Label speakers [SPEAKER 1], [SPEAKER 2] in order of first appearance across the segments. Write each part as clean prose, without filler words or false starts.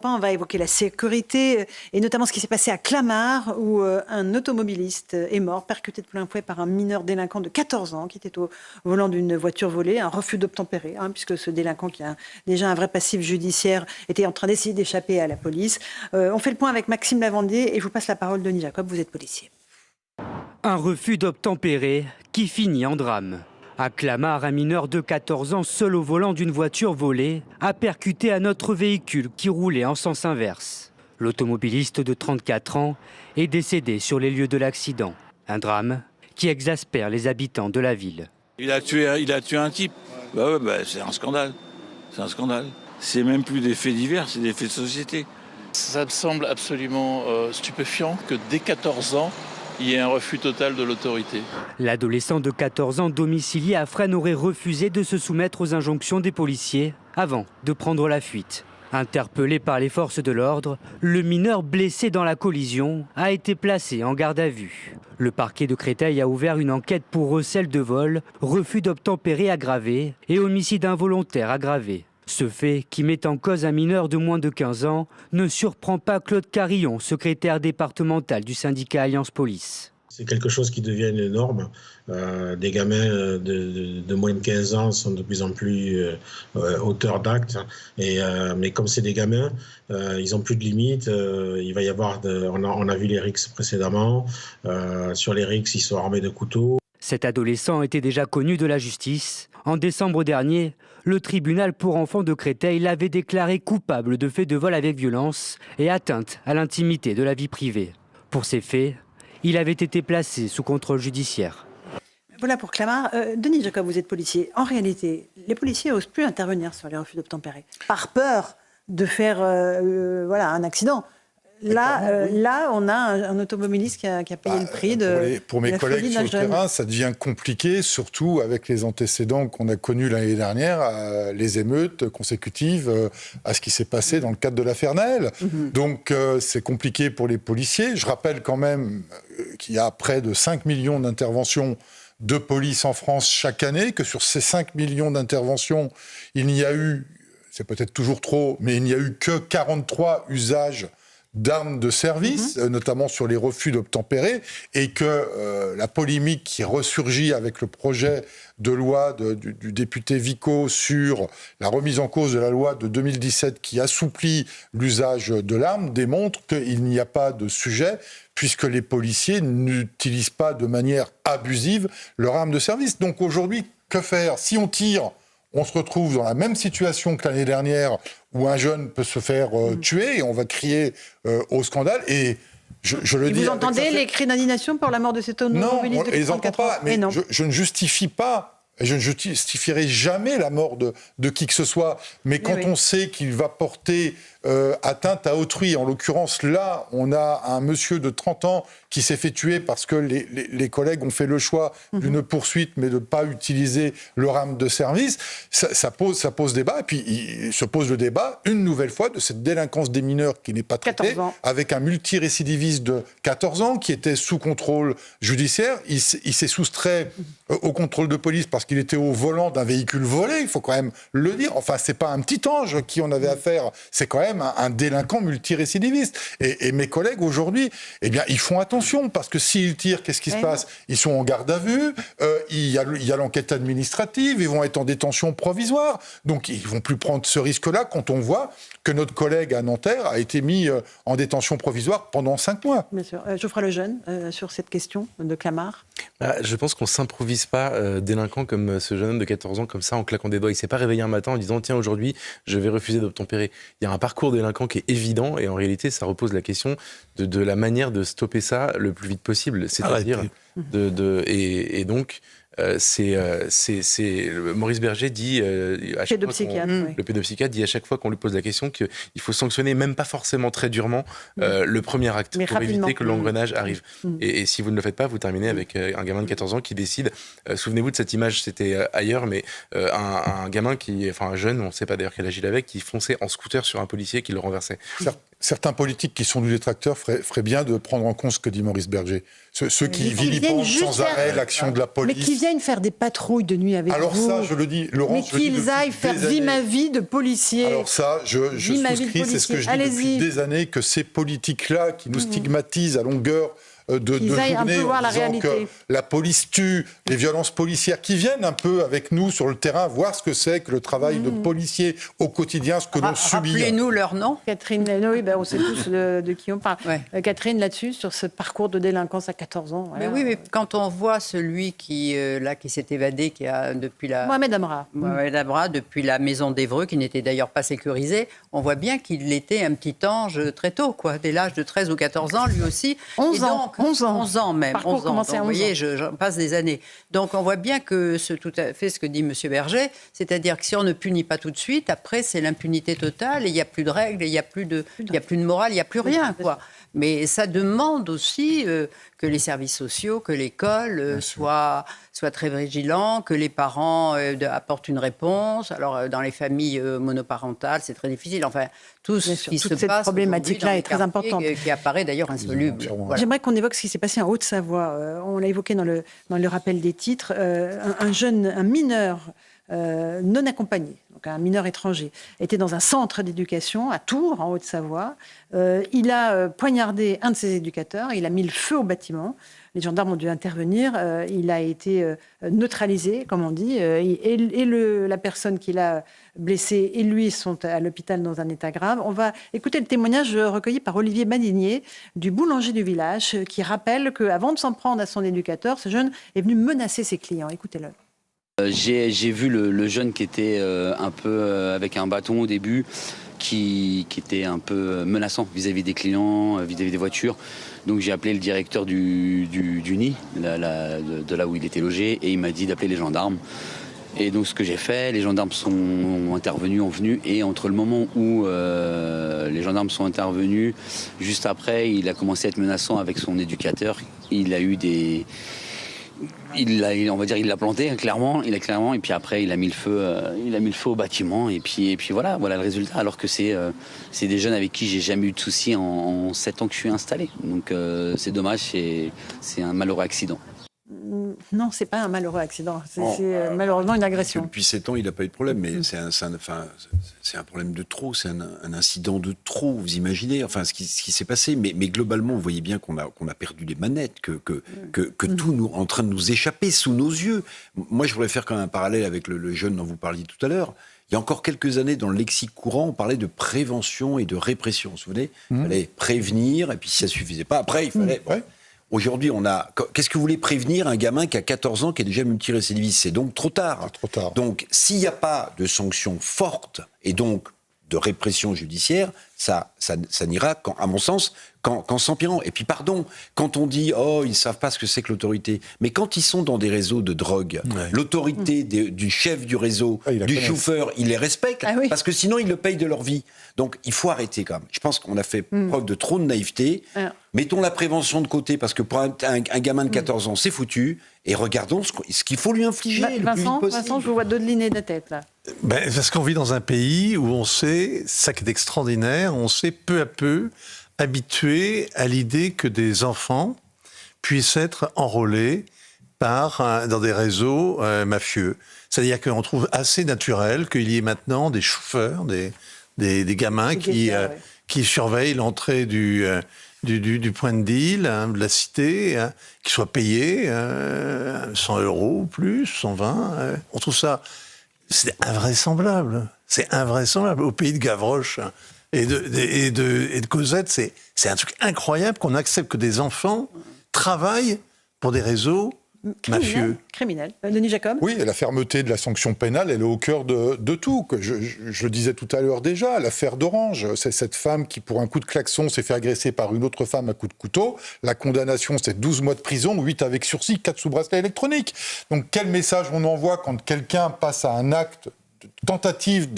[SPEAKER 1] On va évoquer la sécurité et notamment ce qui s'est passé à Clamart où un automobiliste est mort, percuté de plein fouet par un mineur délinquant de 14 ans qui était au volant d'une voiture volée, un refus d'obtempérer, puisque ce délinquant qui a déjà un vrai passif judiciaire était en train d'essayer d'échapper à la police. On fait le point avec Maxime Lavandier et je vous passe la parole, Denis Jacob, vous êtes policier.
[SPEAKER 2] Un refus d'obtempérer qui finit en drame. À Clamart, un mineur de 14 ans, seul au volant d'une voiture volée, a percuté un autre véhicule qui roulait en sens inverse. L'automobiliste de 34 ans est décédé sur les lieux de l'accident. Un drame qui exaspère les habitants de la ville.
[SPEAKER 3] Il a tué un type. C'est un scandale. C'est un scandale. C'est même plus des faits divers, c'est des faits de société.
[SPEAKER 4] Ça me semble absolument stupéfiant que dès 14 ans, il y ait un refus total de l'autorité.
[SPEAKER 2] L'adolescent de 14 ans domicilié à Fresnes aurait refusé de se soumettre aux injonctions des policiers avant de prendre la fuite. Interpellé par les forces de l'ordre, le mineur blessé dans la collision a été placé en garde à vue. Le parquet de Créteil a ouvert une enquête pour recel de vol, refus d'obtempérer aggravé et homicide involontaire aggravé. Ce fait, qui met en cause un mineur de moins de 15 ans, ne surprend pas Claude Carillon, secrétaire départemental du syndicat Alliance Police.
[SPEAKER 5] C'est quelque chose qui devient une norme. Des gamins de moins de 15 ans sont de plus en plus auteurs d'actes. Mais comme c'est des gamins, ils n'ont plus de limites. Il va y avoir, on a vu les rixes précédemment. Sur les rixes, ils sont armés de couteaux.
[SPEAKER 2] Cet adolescent était déjà connu de la justice. En décembre dernier, le tribunal pour enfants de Créteil l'avait déclaré coupable de faits de vol avec violence et atteinte à l'intimité de la vie privée. Pour ces faits, il avait été placé sous contrôle judiciaire.
[SPEAKER 1] Voilà pour Clamart. Denis Jacob, vous êtes policier. En réalité, les policiers n'osent plus intervenir sur les refus d'obtempérer, par peur de faire un accident. Là, on a un automobiliste qui a payé le prix de
[SPEAKER 6] pour mes collègues sur le terrain, ça devient compliqué, surtout avec les antécédents qu'on a connus l'année dernière, les émeutes consécutives à ce qui s'est passé dans le cadre de l'affaire Naël. Donc, c'est compliqué pour les policiers. Je rappelle quand même qu'il y a près de 5 millions d'interventions de police en France chaque année, que sur ces 5 millions d'interventions, il n'y a eu, c'est peut-être toujours trop, mais il n'y a eu que 43 usages d'armes de service, notamment sur les refus d'obtempérer, et que la polémique qui ressurgit avec le projet de loi du député Vico sur la remise en cause de la loi de 2017 qui assouplit l'usage de l'arme démontre qu'il n'y a pas de sujet, puisque les policiers n'utilisent pas de manière abusive leur arme de service. Donc aujourd'hui, que faire ? Si on tire, on se retrouve dans la même situation que l'année dernière où un jeune peut se faire tuer et on va crier au scandale. Et je le dis.
[SPEAKER 1] Vous entendez les cris d'indignation pour la mort de cet automobiliste?
[SPEAKER 6] Non, on ne les entend pas. Mais je ne justifie pas. Et je ne justifierai jamais la mort de qui que ce soit. Mais quand on sait qu'il va porter atteinte à autrui, en l'occurrence, là, on a un monsieur de 30 ans qui s'est fait tuer parce que les collègues ont fait le choix d'une poursuite, mais de ne pas utiliser leur arme de service, ça pose débat. Et puis, il se pose le débat, une nouvelle fois, de cette délinquance des mineurs qui n'est pas traitée, avec un multirécidiviste de 14 ans qui était sous contrôle judiciaire. Il s'est soustrait au contrôle de police parce qu'il était au volant d'un véhicule volé, il faut quand même le dire. Enfin, c'est pas un petit ange à qui on avait affaire, c'est quand même un délinquant multirécidiviste. Et mes collègues, aujourd'hui, eh bien, ils font attention, parce que s'ils tirent, qu'est-ce qui se passe ? Ils sont en garde à vue, il y a l'enquête administrative, ils vont être en détention provisoire, donc ils vont plus prendre ce risque-là quand on voit que notre collègue à Nanterre a été mis en détention provisoire pendant 5 mois.
[SPEAKER 1] Bien sûr. Geoffroy Lejeune, sur cette question de Clamart.
[SPEAKER 7] Je pense qu'on ne s'improvise pas délinquant comme ce jeune homme de 14 ans, comme ça, en claquant des doigts. Il ne s'est pas réveillé un matin en disant « Tiens, aujourd'hui, je vais refuser d'obtempérer ». Il y a un parcours délinquant qui est évident, et en réalité, ça repose la question de la manière de stopper ça le plus vite possible. C'est-à-dire, et donc... Maurice Berger dit le pédopsychiatre dit à chaque fois qu'on lui pose la question qu'il faut sanctionner, même pas forcément très durement, le premier acte, mais pour éviter que l'engrenage arrive. Et si vous ne le faites pas, vous terminez avec un gamin de 14 ans qui décide. Souvenez-vous de cette image, c'était ailleurs, mais un gamin un jeune, on ne sait pas d'ailleurs quel âge il avait, qui fonçait en scooter sur un policier qui le renversait.
[SPEAKER 6] certains politiques qui sont du détracteur feraient bien de prendre en compte ce que dit Maurice Berger. Ceux qui vilipendent sans arrêt l'action de la police.
[SPEAKER 1] Mais qui viennent faire des patrouilles de nuit avec vous.
[SPEAKER 6] Alors ça, je le dis, Laurence.
[SPEAKER 1] Mais qu'ils aillent faire vie ma vie de policier.
[SPEAKER 6] Alors ça, je souscris, c'est ce que je dis depuis des années, que ces politiques-là qui nous stigmatisent à longueur de journée en disant que la police tue, les violences policières, qui viennent un peu avec nous sur le terrain, voir ce que c'est que le travail de policier au quotidien, ce que l'on subit.
[SPEAKER 8] Rappelez-nous leur nom.
[SPEAKER 1] Catherine, oui, on sait tous de qui on parle. Ouais. Catherine, là-dessus, sur ce parcours de délinquance à 14 ans.
[SPEAKER 8] Mais oui, mais quand on voit celui qui s'est évadé, qui a depuis la...
[SPEAKER 1] Mohamed Amra.
[SPEAKER 8] Mohamed Amra, depuis la maison d'Évreux, qui n'était d'ailleurs pas sécurisée, on voit bien qu'il était un petit ange très tôt, quoi, dès l'âge de 13 ou 14 ans, lui aussi.
[SPEAKER 1] 11 ans.
[SPEAKER 8] 11 ans même.
[SPEAKER 1] Parcours
[SPEAKER 8] 11 ans. Donc, vous voyez, j'en passe des années. Donc on voit bien que c'est tout à fait ce que dit M. Berger, c'est-à-dire que si on ne punit pas tout de suite, après c'est l'impunité totale et il n'y a plus de règles, il n'y a plus de morale, il n'y a plus rien, quoi. Mais ça demande aussi que les services sociaux, que l'école soient très vigilants, que les parents apportent une réponse. Alors, dans les familles monoparentales, c'est très difficile. Enfin, tout ce qui se passe...
[SPEAKER 1] Cette problématique-là est très importante.
[SPEAKER 8] Qui apparaît d'ailleurs insoluble.
[SPEAKER 1] Voilà. J'aimerais qu'on évoque ce qui s'est passé en Haute-Savoie. On l'a évoqué dans le rappel des titres. Un mineur non accompagné, donc un mineur étranger, était dans un centre d'éducation à Tours, en Haute-Savoie. Il a poignardé un de ses éducateurs, il a mis le feu au bâtiment. Les gendarmes ont dû intervenir. Il a été neutralisé, comme on dit. La personne qui l'a blessé et lui sont à l'hôpital dans un état grave. On va écouter le témoignage recueilli par Olivier Madinier, du boulanger du village, qui rappelle qu'avant de s'en prendre à son éducateur, ce jeune est venu menacer ses clients. Écoutez-le.
[SPEAKER 9] J'ai vu le jeune qui était un peu avec un bâton au début, qui était un peu menaçant vis-à-vis des clients, vis-à-vis des voitures. Donc j'ai appelé le directeur du nid, de là où il était logé, et il m'a dit d'appeler les gendarmes. Et donc ce que j'ai fait, les gendarmes sont intervenus, ont venu, et entre le moment où les gendarmes sont intervenus, juste après, il a commencé à être menaçant avec son éducateur. Il a eu des... on va dire, il l'a planté clairement. Et puis après, il a mis le feu au bâtiment. Et puis voilà le résultat. Alors que c'est des jeunes avec qui j'ai jamais eu de soucis en 7 ans que je suis installé. Donc c'est dommage, c'est un malheureux accident.
[SPEAKER 1] Non, c'est pas un malheureux accident. C'est malheureusement une agression.
[SPEAKER 10] Depuis 7 ans, il n'a pas eu de problème, mais c'est un problème de trop, c'est un incident de trop, vous imaginez, enfin, ce qui s'est passé. Mais globalement, vous voyez bien qu'on a perdu les manettes, que tout est en train de nous échapper sous nos yeux. Moi, je voudrais faire quand même un parallèle avec le jeune dont vous parliez tout à l'heure. Il y a encore quelques années, dans le lexique courant, on parlait de prévention et de répression. Vous vous souvenez ? Il fallait prévenir, et puis si ça ne suffisait pas, après, il fallait... Aujourd'hui, qu'est-ce que vous voulez prévenir un gamin qui a 14 ans, qui est déjà multirécidiviste ? C'est donc trop tard.
[SPEAKER 6] Trop tard.
[SPEAKER 10] Donc, s'il n'y a pas de sanctions fortes et donc de répression judiciaire, ça n'ira, à mon sens, qu'en s'empirant. Et puis, pardon, quand on dit « Oh, ils ne savent pas ce que c'est que l'autorité », mais quand ils sont dans des réseaux de drogue, l'autorité du chef du réseau, du chauffeur, ils les respectent, parce que sinon, ils le payent de leur vie. Donc, il faut arrêter quand même. Je pense qu'on a fait preuve de trop de naïveté. Mettons la prévention de côté, parce que pour un gamin de 14 ans, c'est foutu, et regardons ce qu'il faut lui infliger le plus vite possible.
[SPEAKER 1] Vincent, je vous vois dodeliner de la tête, là.
[SPEAKER 11] Parce qu'on vit dans un pays où on sait, ça qui est extraordinaire, on s'est peu à peu habitué à l'idée que des enfants puissent être enrôlés dans des réseaux mafieux. C'est-à-dire qu'on trouve assez naturel qu'il y ait maintenant des chauffeurs, des gamins qui surveillent l'entrée du point de deal, de la cité, qui soient payés 100 € ou plus, 120. On trouve ça... C'est invraisemblable. C'est invraisemblable. Au pays de Gavroche et de Cosette, c'est un truc incroyable qu'on accepte que des enfants travaillent pour des réseaux mafieux.
[SPEAKER 1] Criminel. Denis Jacob ?
[SPEAKER 6] Oui, et la fermeté de la sanction pénale, elle est au cœur de tout. Je le disais tout à l'heure déjà, l'affaire d'Orange, c'est cette femme qui, pour un coup de klaxon, s'est fait agresser par une autre femme à coup de couteau. La condamnation, c'est 12 mois de prison, 8 avec sursis, 4 sous bracelet électronique. Donc quel message on envoie quand quelqu'un passe à un acte de tentative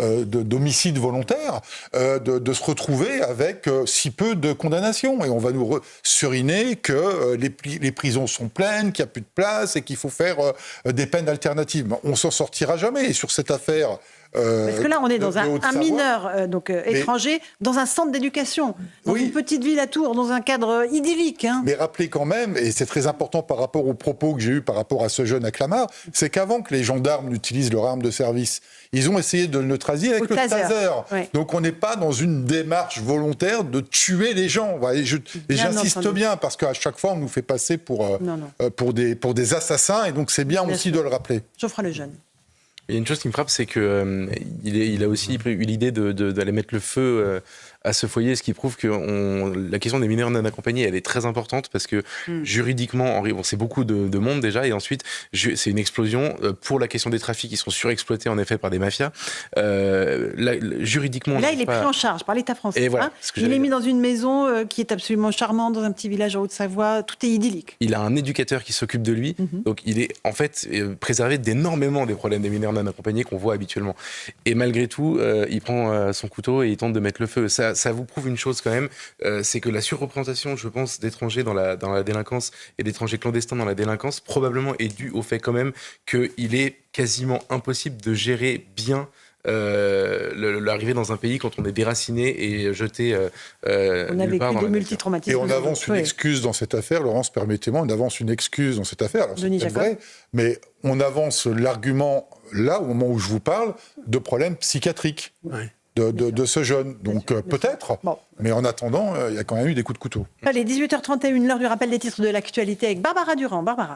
[SPEAKER 6] d'homicide volontaire, de se retrouver avec si peu de condamnations. Et on va nous suriner que les prisons sont pleines, qu'il n'y a plus de place et qu'il faut faire des peines alternatives. On s'en sortira jamais. Et sur cette affaire
[SPEAKER 1] Parce que là, on est dans un
[SPEAKER 6] Haute-Savoie.
[SPEAKER 1] mineur étranger, dans un centre d'éducation, dans une petite ville à Tours, dans un cadre idyllique. Hein.
[SPEAKER 6] Mais rappelez quand même, et c'est très important par rapport aux propos que j'ai eus par rapport à ce jeune à Clamart, c'est qu'avant que les gendarmes n'utilisent leur arme de service, ils ont essayé de le neutraliser avec le taser. Oui. Donc on n'est pas dans une démarche volontaire de tuer les gens. Et j'insiste bien, parce qu'à chaque fois, on nous fait passer pour des assassins, et donc c'est bien aussi de le rappeler.
[SPEAKER 1] Geoffroy Lejeune.
[SPEAKER 7] Il y a une chose qui me frappe, c'est qu'il a aussi eu l'idée d'aller mettre le feu à ce foyer, ce qui prouve que la question des mineurs non accompagnés, elle est très importante, parce que juridiquement, c'est beaucoup de monde déjà, et ensuite, c'est une explosion pour la question des trafics qui sont surexploités en effet par des mafias. Juridiquement...
[SPEAKER 1] Là, il est pris en charge par l'État français.
[SPEAKER 7] Et voilà,
[SPEAKER 1] il est mis dans une maison qui est absolument charmante, dans un petit village en Haute-Savoie, tout est idyllique.
[SPEAKER 7] Il a un éducateur qui s'occupe de lui, donc il est en fait préservé d'énormément des problèmes des mineurs non accompagnés qu'on voit habituellement. Et malgré tout, il prend son couteau et il tente de mettre le feu. Ça vous prouve une chose quand même, c'est que la surreprésentation, je pense, d'étrangers dans la délinquance et d'étrangers clandestins dans la délinquance, probablement est due au fait quand même qu'il est quasiment impossible de gérer bien l'arrivée dans un pays quand on est déraciné et jeté
[SPEAKER 1] on a vécu des multitraumatismes.
[SPEAKER 6] Et on avance une excuse dans cette affaire, Laurence, permettez-moi, on avance une excuse dans cette affaire. Alors, c'est peut-être vrai, mais on avance l'argument, là, au moment où je vous parle, de problèmes psychiatriques. Oui. De ce jeune. Donc peut-être, mais en attendant, il y a quand même eu des coups de couteau.
[SPEAKER 1] Allez, 18h31, l'heure du rappel des titres de l'actualité avec Barbara Durand. Barbara.